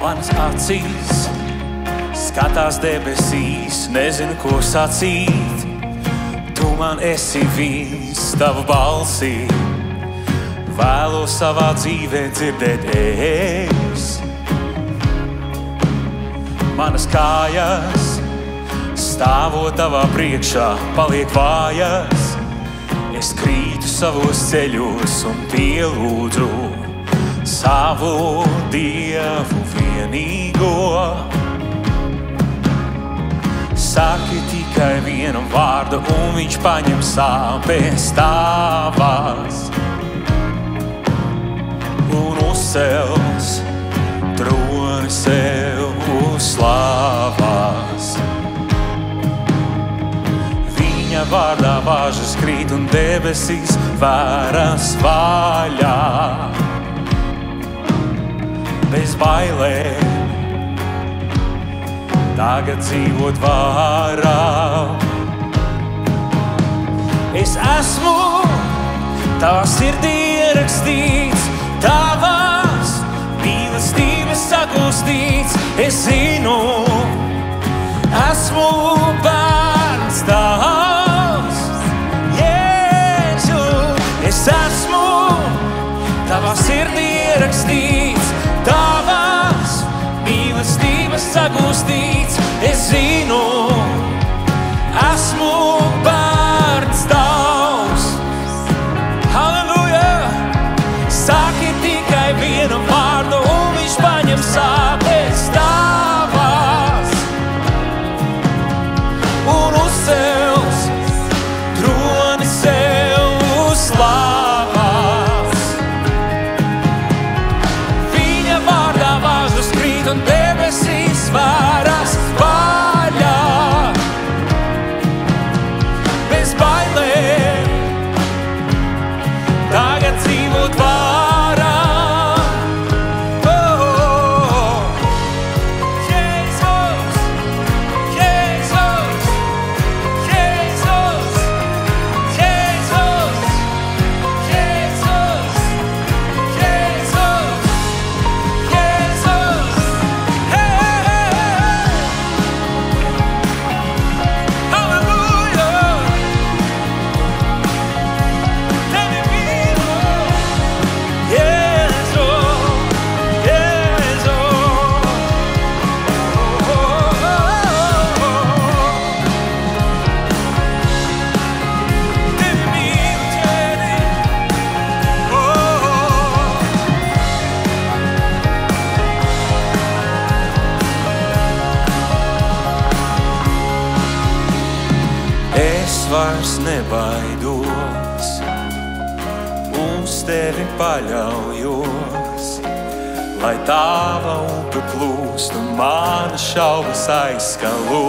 Manas acīs skatās debesīs, nezinu, ko sacīt. Tu man esi viens, tavu balsī vēlos savā dzīvē dzirdēt es. Manas kājas stāvot tavā priekšā paliek vājas. Es krītu savos ceļos un pielūdzu savu Dievu vienīgo. Saki tikai vienu vārdu un viņš paņem sāpes tavas un uzcels troni sev uz slavas. Viņa vārdā vāžas krīt un debesīs vēras vaļā. Bez bailēm tagad dzīvot varam. Es esmu tavā sirdī ierakstīts, tavās mīlestības sagūstīts. Es zinu, esmu bērns tavs, Jēzu. Es esmu tavā sirdī ierakstīts, tavās mīlestības sagūstīts. Es zinu, esmu bērns tavs. Halleluja! Saki tikai vienu vārdu un viņš paņem sāpes tavas un uzcels troni sev uz slavas. Viņa vārdā vāžas krīt un debesīs vēras vaļā. Bez bailēm tagad dzīvot varam. Jēzus, Jēzus, Jēzus, Jēzus, Jēzus, Jēzus, Jēzus. Halleluja! Tevi mīlu, Jēzu, Jēzu. Tevi mīlu, ķēdi. Es vairs nebaidos, uz tevi paļaujos, lai tava upe plūst un manas šaubas aizskalo.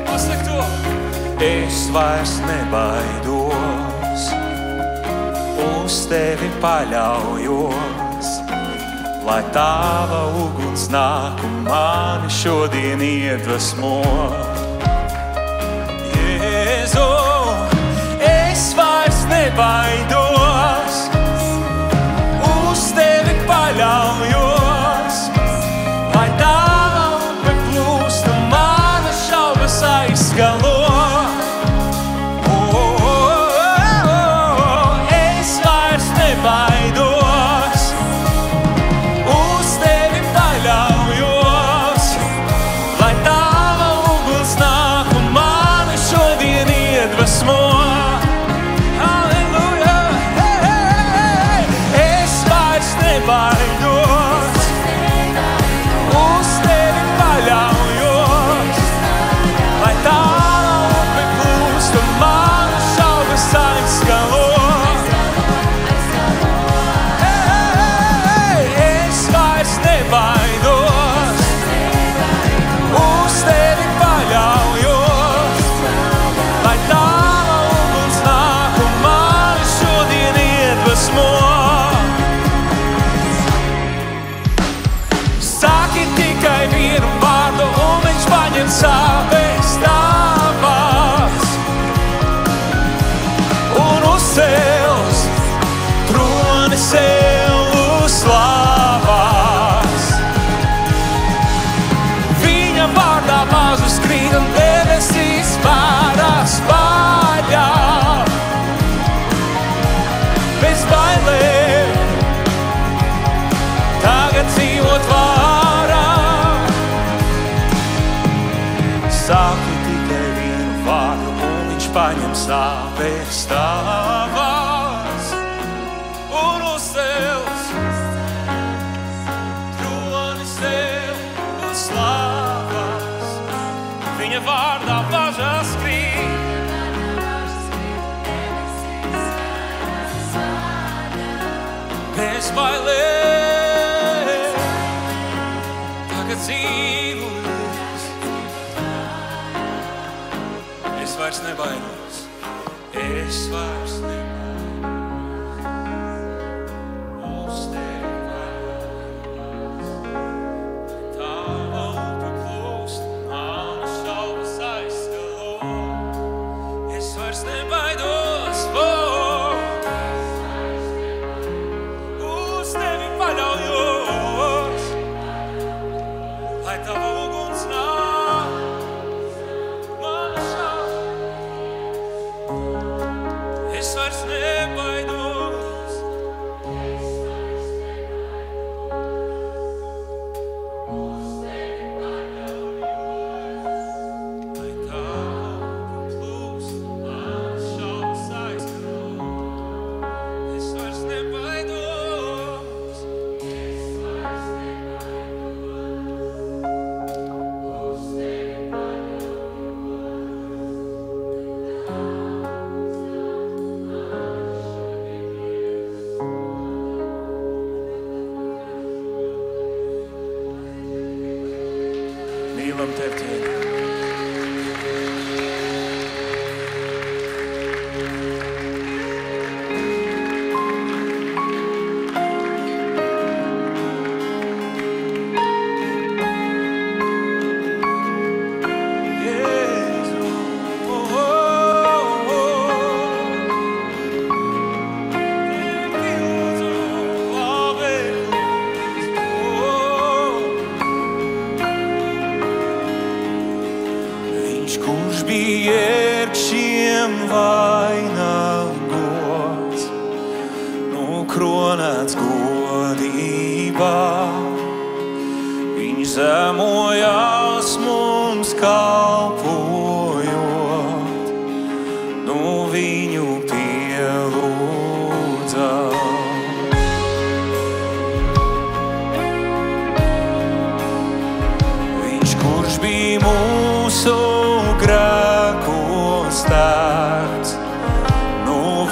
Pasaka to! Es vairs nebaidos, uz tevi paļaujos, lai tava uguns nāk un mani šodien iedvesmo. Jēzu, es vairs nebaidos, uz tevi paļaujos, lai tava upe plūst un manas šaubas aizskalo. Es vairs nebaidos, uz tevi paļaujos, lai tava uguns nāk un mani šodien iedvesmo. Halleluja! Es vairs nebaidos, uz tevi paļaujos, lai tava vārdu un viņš paņem sāpes tavas un uzcels tronis tev un slavas. Viņa vārdā bažas krīt, bez bailēm tagad dzīvojas. Es vairs nebaidos, es vairs nebaidos, uz tevi paļaujos. Tava upe plūst, manas šaubas aizskalo. Es vairs nebaidos, uz tevi paļaujos. Lai tava uguns nāk, manas šaubas. Es vairs nebaidos. Lai tava upe plūst, manas šaubas aizskalo. Es vairs nebaidos. Mīlam tevi, Tēti. Jēzu, Tevi lūdzu, labēkos, Viņš, kurš bija ērkšķiem vainagots, nokronēts godībā. Viņš zemojās mums kalpojot, viņu pielūdzam. Viņš, kurš bija mūsu grēkos tērts,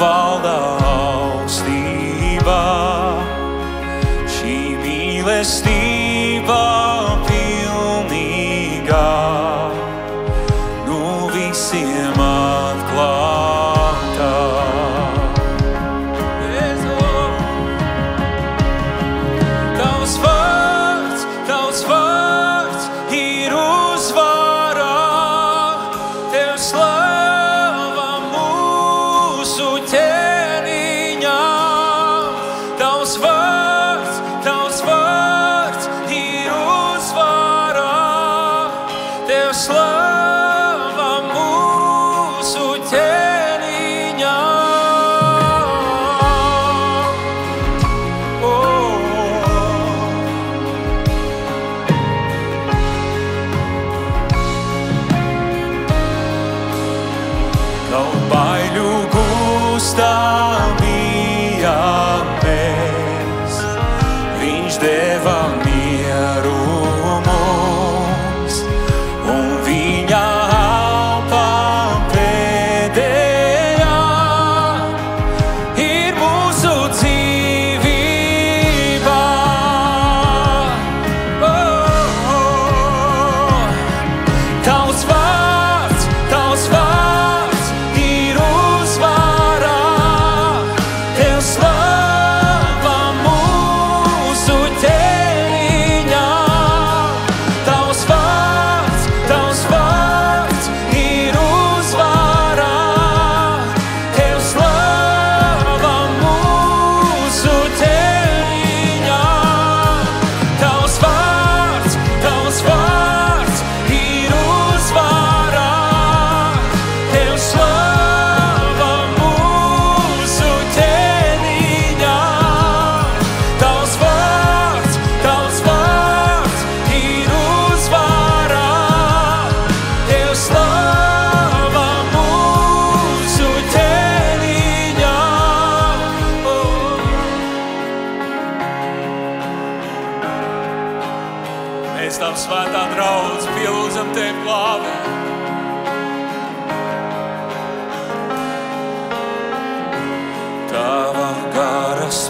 valda augstībā. Šī mīlestība pilnīgā, visiem atklātā. Tavs vārds ir uzvarā, Tev slava mūsu ķēniņā. Tavs vārds ir uzvarā, Tev slava mūsu ķēniņā.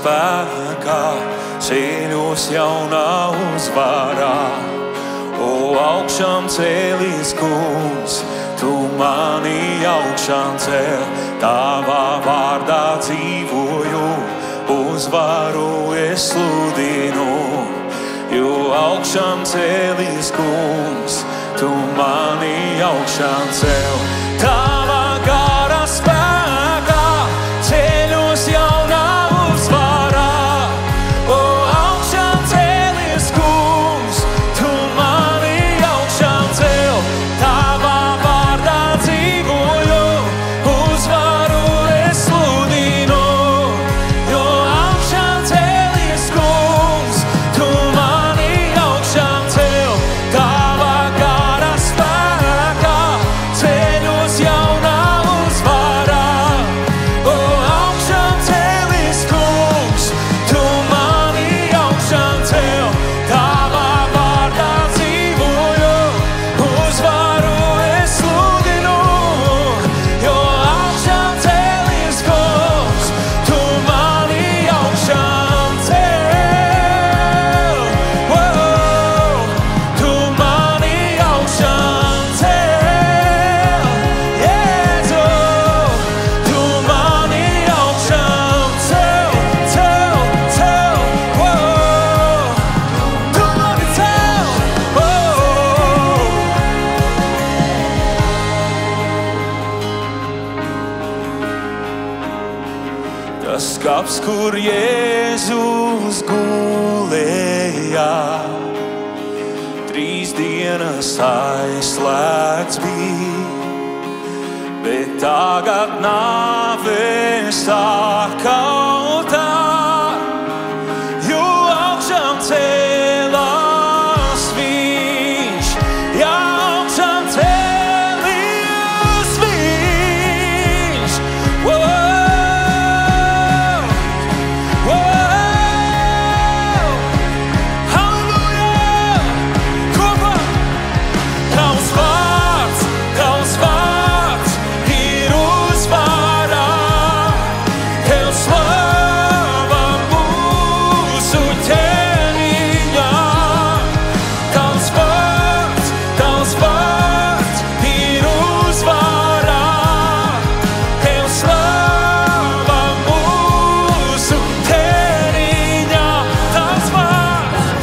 spēkā, ceļos jaunā uzvarā. O augšām cēlies kungs, tu mani augšām cēl, tavā vārdā dzīvoju, uzvaru es sludinu. Jo augšām cēlies kungs, tu mani augšām cēl, tavā gara spēkā, ceļos jaunā uzvarā. O augšām cēlies kungs, tu mani augšām cēl, tavā vārdā dzīvoju, uzvaru es sludinu. Jo augšām cēlies kungs, tu mani augšām cēl, tavā gara spēkā, ceļos jaunā uzvarā. O augšām cēlies kungs, tu mani augšām cēl, tavā vārdā dzīvoju, uzvaru es sludinu. Jo augšām cēlies kungs, tu mani augšām cēl. Tu mani augšām cēl, Jēzu. Tu mani augšām cēl, cēl, cēl. Tu mani cēl. Tas kaps, kur Jēzus gulēja, 3 dienas aizslēgts bija, bet tagad nāve sakautā, jo augšām cēlās viņš, ja augšām cēlies viņš. Halleluja! Kopā! Tavs vārds ir uzvarā, tev slava mūsu ķēniņā. Tavs vārds ir uzvarā, tev slava mūsu ķēniņā. Tavs vārds,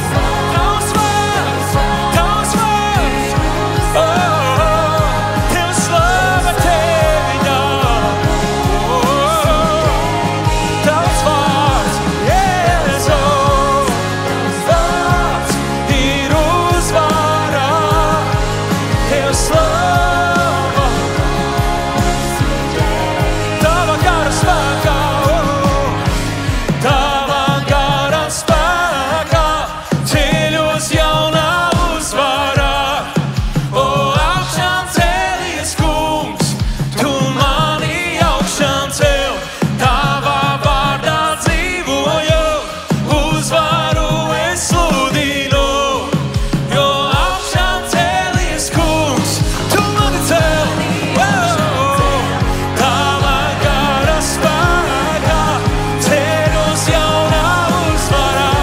tev slava ķēniņā. Tavs vārds, Jēzu, vārds ir uzvarā, tev slava, tava gara spēkā, tava gara spēkā, ceļos jaunā uzvarā. O augšām cēlies kungs, tu mani augšām cēl, tavā vārdā dzīvoju, uzvaru es sludinu. Jo augšām cēlies kungs, tu mani cēl, tavā gara spēkā, ceļos jaunā uzvarā.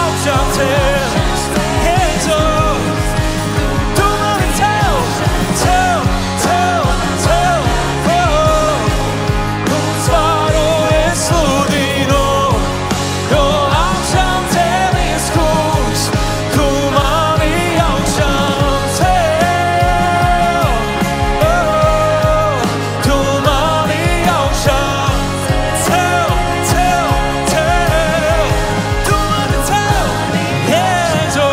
Augšām cēl, Jēzu, tu mani cēl, cēl, cēl, cēl. Uzvaru es sludinu. Jo augšām cēlies kungs, tu mani augšām cēl. Tu mani augšām cēl, cēl, cēl. Tu mani cēl, Jēzu.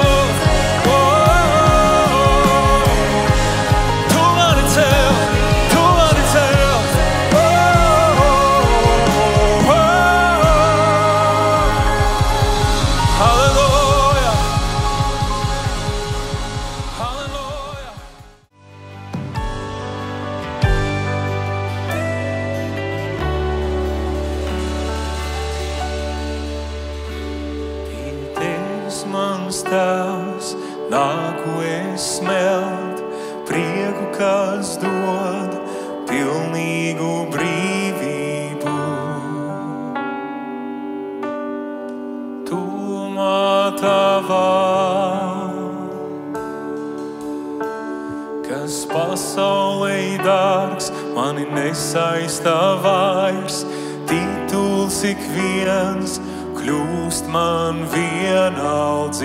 Tu mani cēl, tu mani cēl. Halleluja, halleluja. Tevs mans tēvs, nāku es smelt, prieku, kas dod pilnīgu brīvību. dārgs, mani nesaista vairs, tituls ik viens kļūst man vienaldzīgs.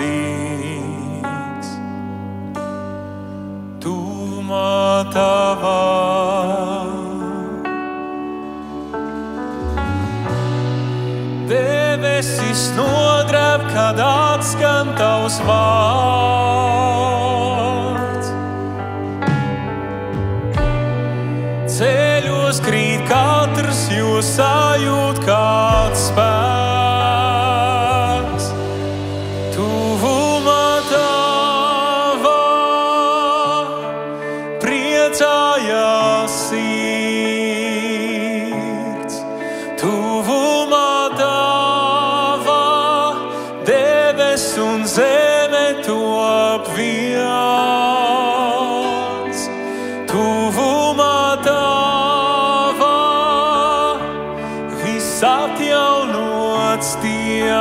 Tuvumā tavā debesis nodreb, kad atskan tavs vārds. Ceļos krīt katrs, jo sajūt kāds spēks. Tuvumā tavā priecājās sirds. Tuvumā tavā debes un zeme top viens. Tuvumā tavā viss atjaunots tiek.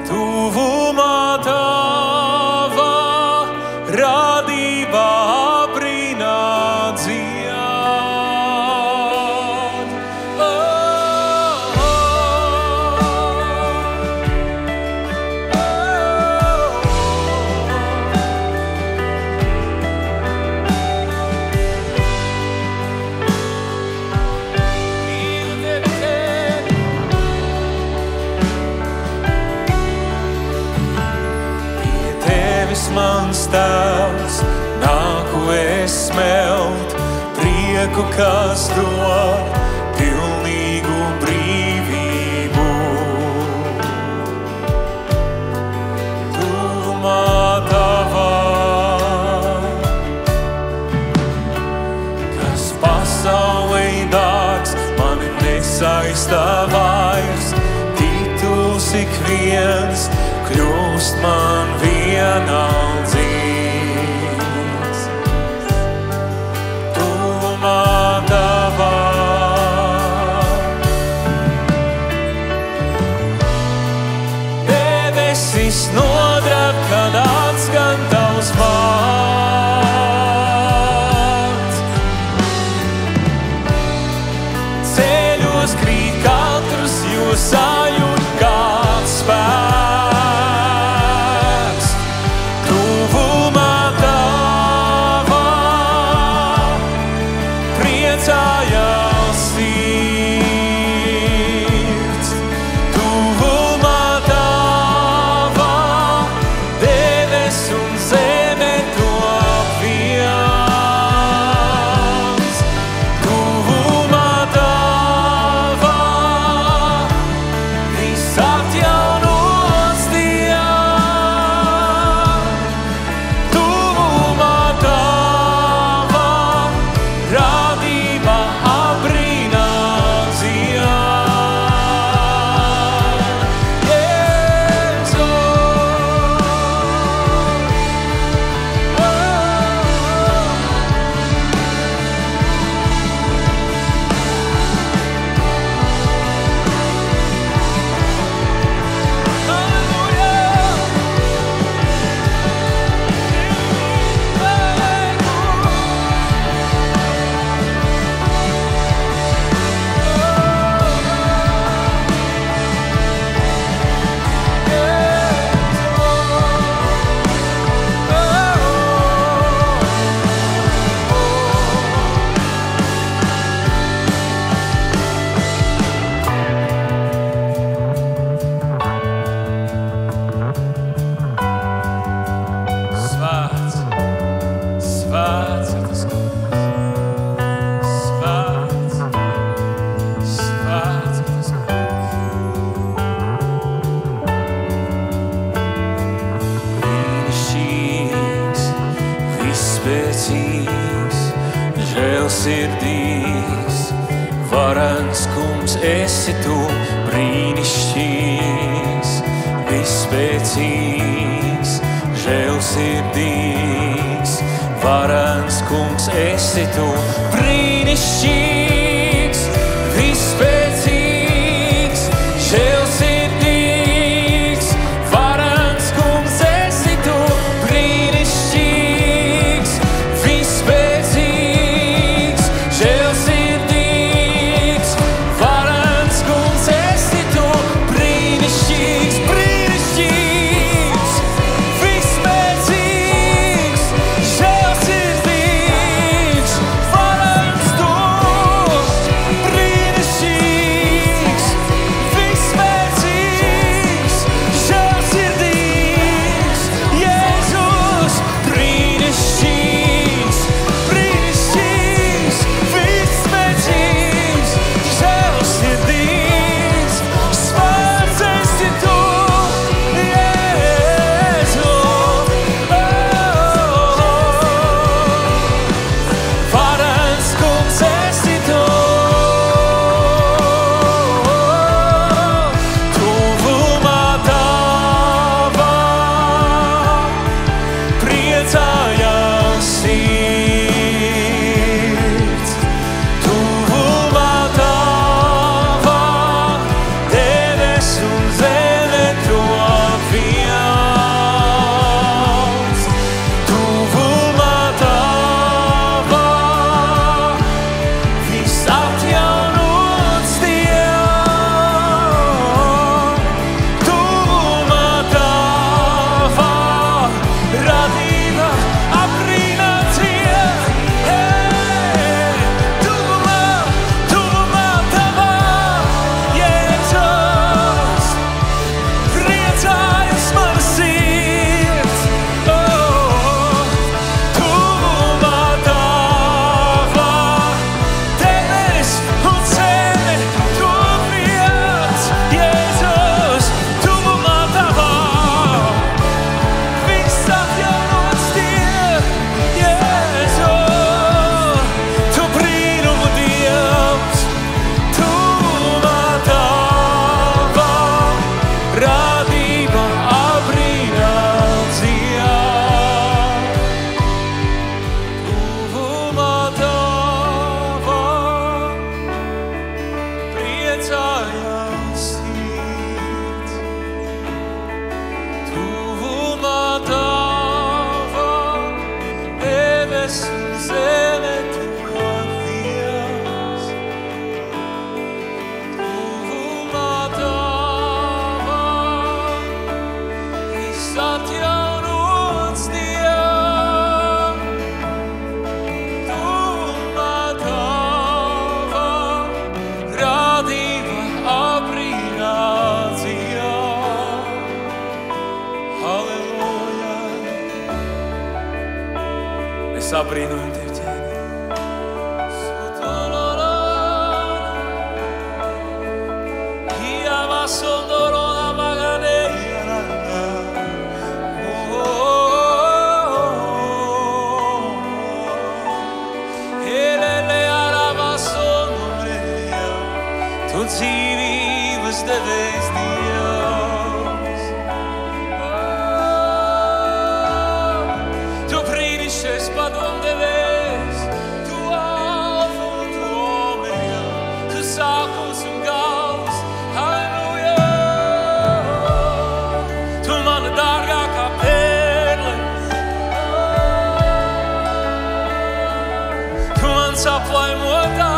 Tuvumā tavā radība apbrīnā dzied. Mans tēvs, nāku es smelt prieku, kas dod pilnīgu brīvību. Tuvumā tavā, kas pasaulē dārgs, mani nesaista vairs, tituls ik viens kļūst man vienaldzīgs. Tuvumā tavā debesis nodreb, kad atskan tavs vārds. Ceļos krīt katrs, jo sajūt kāds spēks. Žēlsirdīgs, varens kungs, esi tu brīnišķīgs, visspēcīgs, žēlsirdīgs, varens kungs, esi tu brīnišķīgs, visspēcīgs, žēlsirdīgs, varens kungs, esi tu brīnišķīgs, visspēcīgs. brīnumi tev ķēdi. Tu dzīvības devējs Dievs. Tu brīnišķīgais padomdevējs, tu alfa un tu omega, tu sākums un gals, halleluja. Tu mana dārgākā perle, tu mans aplaimotājs,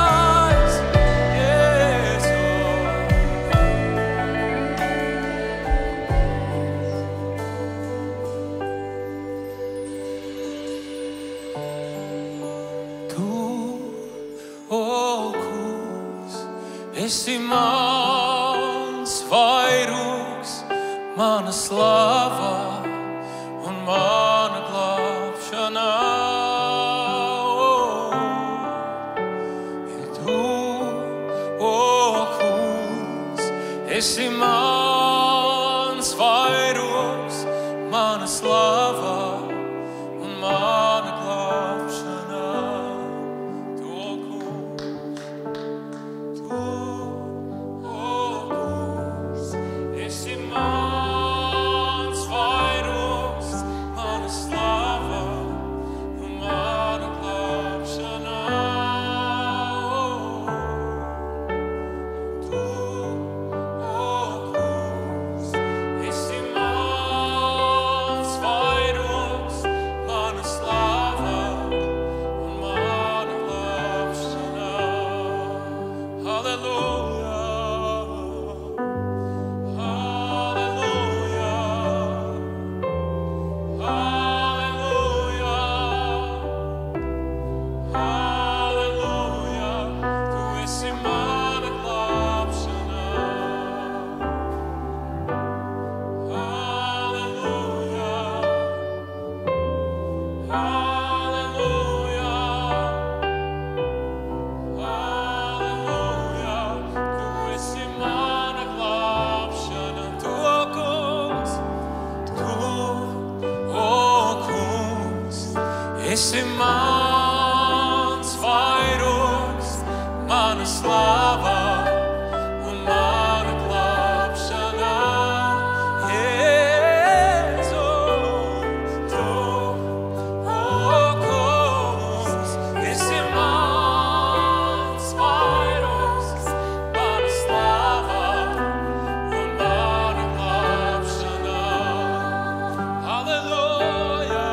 esi mans vairogs, mana slava un mana glābšana. Tu, kungs, esi mans vairogs, mana slava un mana glābšana. Esi mans vairogs, mana slava un mana glābšana. Jēzu, tu, kungs, esi mans vairogs, mana slava un mana glābšana. Halleluja.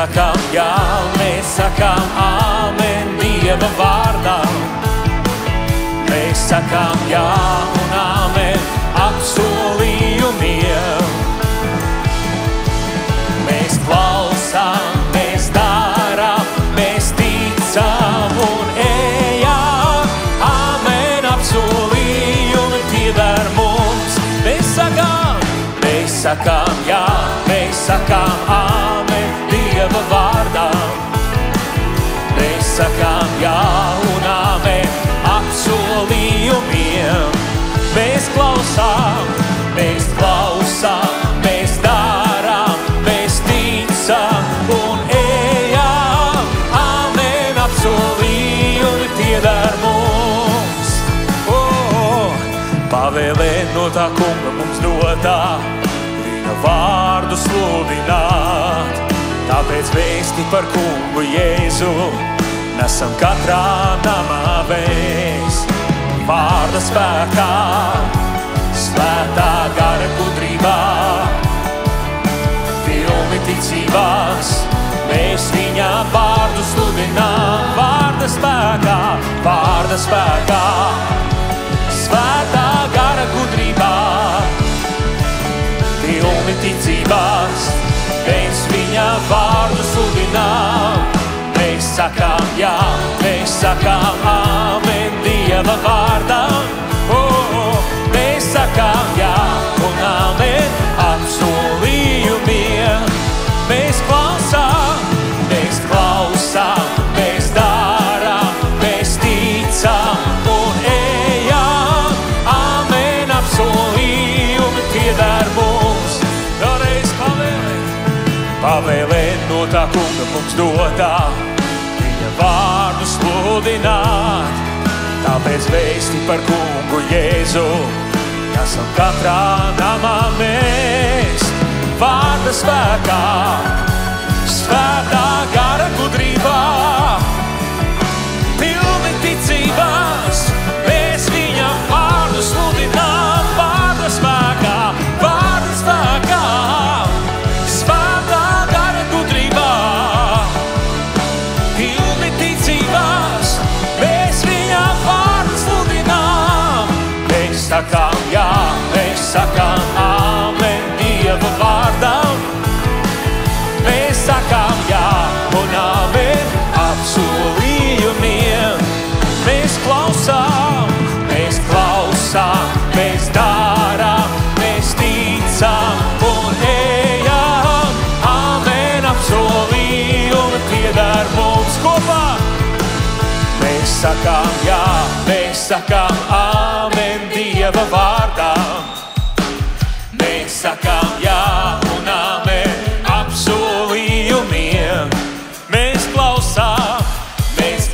sakām jā, mēs sakām āmen Dieva vārdā. Mēs sakām jā un āmen apsolījumiem. Mēs klausām, mēs darām, mēs ticam un ejam. Āmen apsolījumi pieder mums. Mēs sakām jā, mēs sakām āmen Dieva vārdā. Mēs sakām jā un āmen apsolījumiem. Mēs klausām, mēs darām, mēs ticam un ejam. Āmen apsolījumi pieder mums. Pavēlē no tā kunga mums dotā, viņa vārdu sludināt. Tāpēc vēsti par kungu Jēzu nesam katrā namā vēst. Vārda spēkā, svētā gara gudrībā, pilni ticībās, mēs viņa vārdu sludinām. Vārda spēkā, svētā gara gudrībā, pilni ticībās, mēs viņa vārdu sludinām. Mēs sakām jā, mēs sakām āmen Dieva vārdā. Mēs sakām jā un āmen apsolījumiem. Mēs klausām, mēs darām, mēs ticam un ejam. Āmen apsolījumi pieder mums. Vēlreiz pavēlēt no tā kunga mums dotā, viņa vārdu sludināt. Tāpēc vēsti par kungu Jēzu esam katrā namā mēs. Vārda spēkā, svētā gara gudrībā, pilni ticībās, mēs viņa vārdu sludinām. Vārda spēkā, svētā gara gudrībā, pilni ticībās, mēs viņa vārdu sludinām. Mēs sakām jā, mēs sakām āmen Dieva vārdā. Mēs sakām jā un āmen apsolījumiem. Mēs klausām, mēs darām, mēs ticam un ejam. Āmen apsolījumi pieder mums kopā. Mēs sakām jā, mēs sakām āmen Dieva vārdā. Mēs sakām jā un āmen apsolījumiem. Mēs klausām, mēs